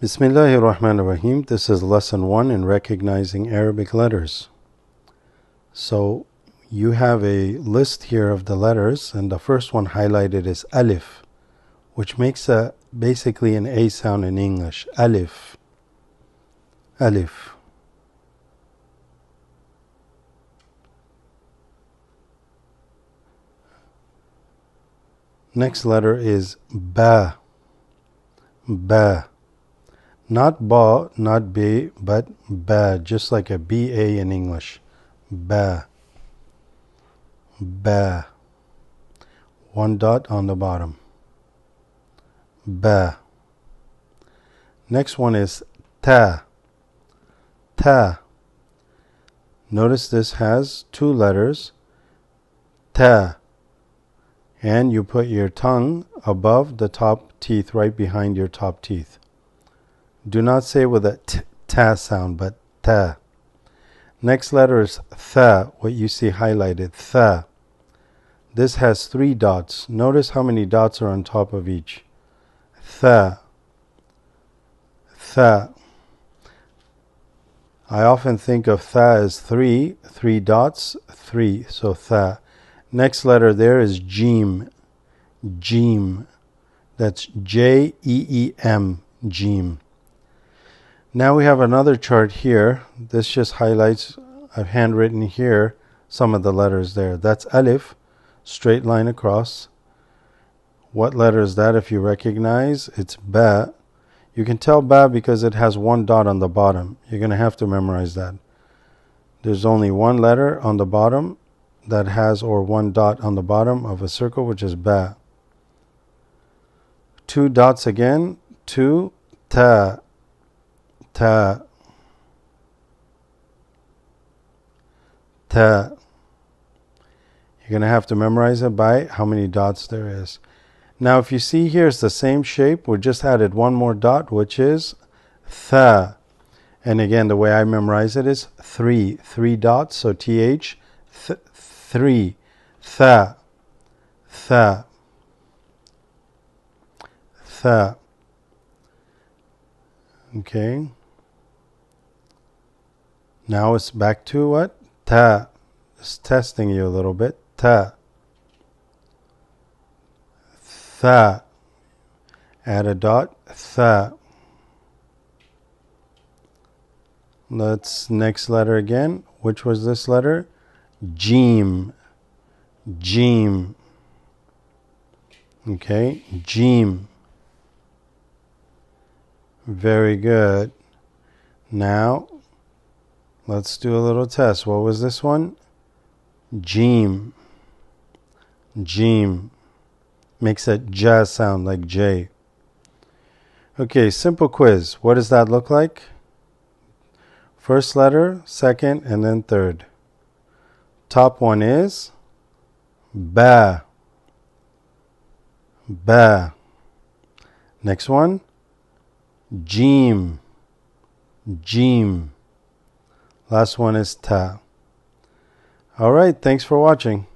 Bismillahir Rahmanir Rahim. This is lesson 1 in recognizing Arabic letters. So you have a list here of the letters, and the first one highlighted is alif, which makes basically an A sound in English. Alif. Alif. Next letter is ba. Ba. Not ba, not b, but ba, just like a B-A in English. Ba. Ba. One dot on the bottom. Ba. Next one is ta. Ta. Notice this has two letters. Ta. And you put your tongue above the top teeth, right behind your top teeth. Do not say with a ta sound, but ta. Next letter is tha, what you see highlighted, tha. This has 3 dots. Notice how many dots are on top of each. Tha. Tha. I often think of tha as 3 dots, 3, so tha. Next letter there is jeem. Jeem. That's J-E-E-M, jeem. Now we have another chart here. This just highlights, I've handwritten here some of the letters there. That's alif, straight line across. What letter is that if you recognize? It's ba. You can tell ba because it has 1 dot on the bottom. You're going to have to memorize that. There's only 1 letter on the bottom that has, or 1 dot on the bottom of a circle, which is ba. 2 dots again, 2, ta. Ta. Ta. You're going to have to memorize it by how many dots there is. Now if you see here, it's the same shape. We just added 1 more dot, which is tha. And again, the way I memorize it is 3. 3 dots, so th, 3. Tha. Tha. Tha. Okay. Now it's back to what? Ta. It's testing you a little bit. Ta. Tha. Add a dot. Tha. Let's next letter again. Which was this letter? Jeem. Jeem. Okay. Jeem. Very good. Now let's do a little test. What was this one? Jeem. Jeem. Makes a j sound like J. Okay, simple quiz. What does that look like? First letter, second, and then third. Top one is ba. Ba. Next one, jeem. Jeem. Last one is ta. All right, thanks for watching.